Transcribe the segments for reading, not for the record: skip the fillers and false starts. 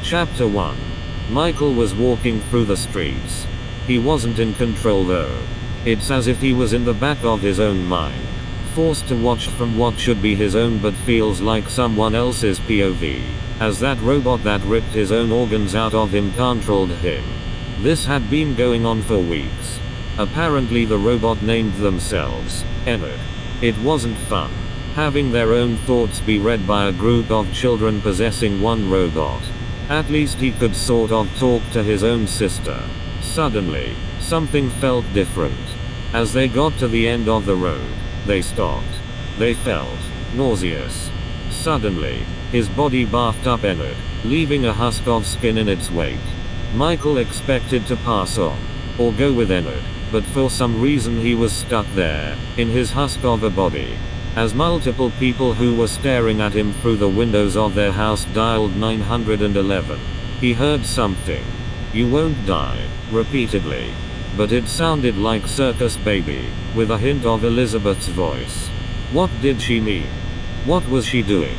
Chapter 1. Michael was walking through the streets. He wasn't in control though. It's as if he was in the back of his own mind, forced to watch from what should be his own but feels like someone else's POV, as that robot that ripped his own organs out of him controlled him. This had been going on for weeks. Apparently the robot named themselves Emmett. It wasn't fun, having their own thoughts be read by a group of children possessing one robot. At least he could sort of talk to his own sister. Suddenly, something felt different. As they got to the end of the road, they stopped. They felt nauseous. Suddenly, his body bathed up Emmett, leaving a husk of skin in its wake. Michael expected to pass on, or go with Emmett, but for some reason he was stuck there, in his husk of a body. As multiple people who were staring at him through the windows of their house dialed 911, he heard something. "You won't die," repeatedly. But it sounded like Circus Baby, with a hint of Elizabeth's voice. What did she mean? What was she doing?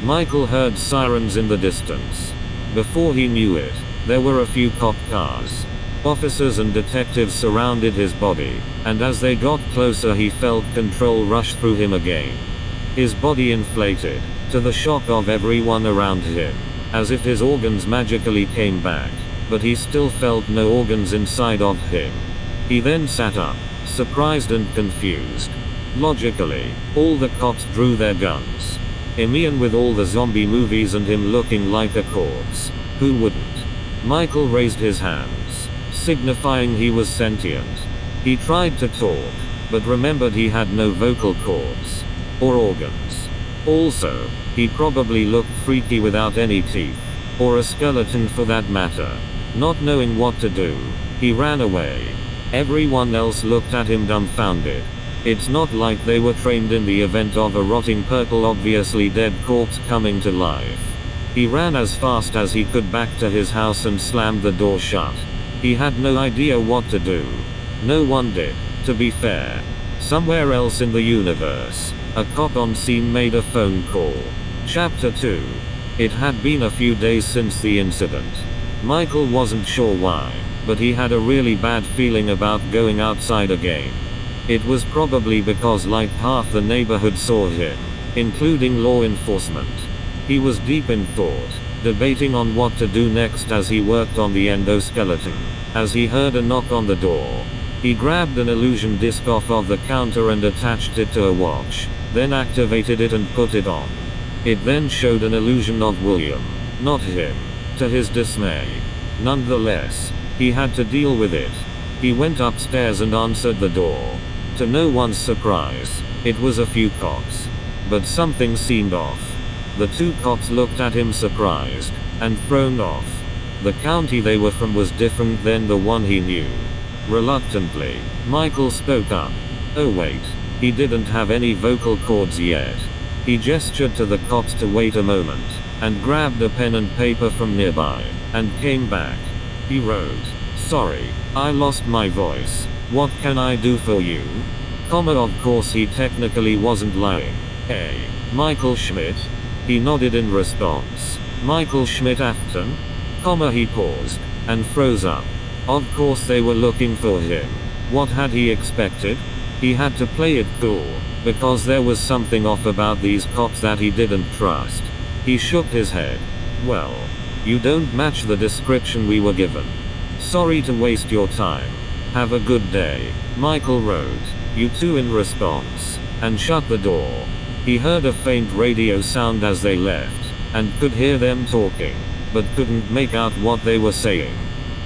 Michael heard sirens in the distance. Before he knew it, there were a few cop cars. Officers and detectives surrounded his body, and as they got closer he felt control rush through him again. His body inflated, to the shock of everyone around him, as if his organs magically came back, but he still felt no organs inside of him. He then sat up, surprised and confused. Logically, all the cops drew their guns. Ian with all the zombie movies and him looking like a corpse. Who wouldn't? Michael raised his hands, signifying he was sentient. He tried to talk, but remembered he had no vocal cords, or organs. Also, he probably looked freaky without any teeth, or a skeleton for that matter. Not knowing what to do, he ran away. Everyone else looked at him dumbfounded. It's not like they were trained in the event of a rotting purple obviously dead corpse coming to life. He ran as fast as he could back to his house and slammed the door shut. He had no idea what to do. No one did, to be fair. Somewhere else in the universe, a cop on scene made a phone call. Chapter 2. It had been a few days since the incident. Michael wasn't sure why, but he had a really bad feeling about going outside again. It was probably because like half the neighborhood saw him, including law enforcement. He was deep in thought, debating on what to do next as he worked on the endoskeleton, as he heard a knock on the door. He grabbed an illusion disc off of the counter and attached it to a watch, then activated it and put it on. It then showed an illusion of William, not him, to his dismay. Nonetheless, he had to deal with it. He went upstairs and answered the door. To no one's surprise, it was a few cops. But something seemed off. The two cops looked at him surprised, and thrown off. The county they were from was different than the one he knew. Reluctantly, Michael spoke up. Oh wait, he didn't have any vocal cords yet. He gestured to the cops to wait a moment, and grabbed a pen and paper from nearby, and came back. He wrote, "Sorry, I lost my voice. What can I do for you?" Of course he technically wasn't lying. Hey, Michael Schmidt? He nodded in response. Michael Schmidt Afton? He paused, and froze up. Of course they were looking for him. What had he expected? He had to play it cool, because there was something off about these cops that he didn't trust. He shook his head. "Well, you don't match the description we were given. Sorry to waste your time. Have a good day," Michael wrote. "You too" in response, and shut the door. He heard a faint radio sound as they left, and could hear them talking, but couldn't make out what they were saying.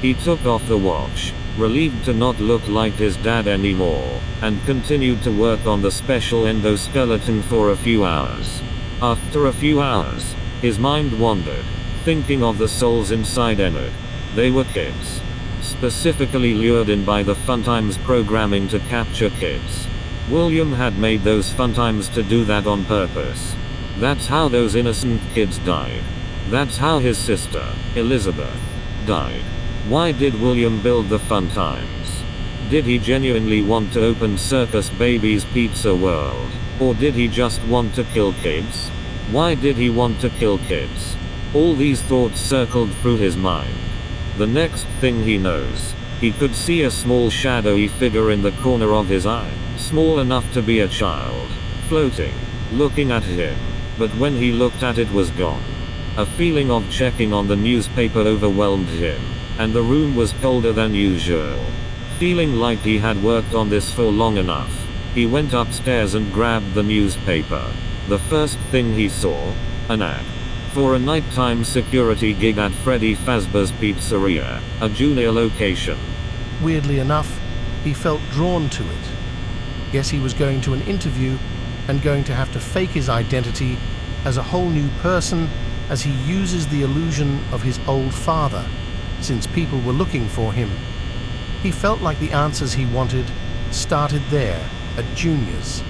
He took off the watch, relieved to not look like his dad anymore, and continued to work on the special endoskeleton for a few hours. After a few hours, his mind wandered, thinking of the souls inside Emmett. They were kids. Specifically lured in by the Funtimes programming to capture kids. William had made those Funtimes to do that on purpose. That's how those innocent kids died. That's how his sister, Elizabeth, died. Why did William build the Funtimes? Did he genuinely want to open Circus Baby's Pizza World? Or did he just want to kill kids? Why did he want to kill kids? All these thoughts circled through his mind. The next thing he knows, he could see a small shadowy figure in the corner of his eye, small enough to be a child, floating, looking at him. But when he looked at it was gone. A feeling of checking on the newspaper overwhelmed him, and the room was colder than usual. Feeling like he had worked on this for long enough, he went upstairs and grabbed the newspaper. The first thing he saw, an ad for a nighttime security gig at Freddy Fazbear's Pizzeria, a junior location. Weirdly enough, he felt drawn to it. Guess he was going to an interview and going to have to fake his identity as a whole new person as he uses the illusion of his old father, since people were looking for him. He felt like the answers he wanted started there, at Junior's.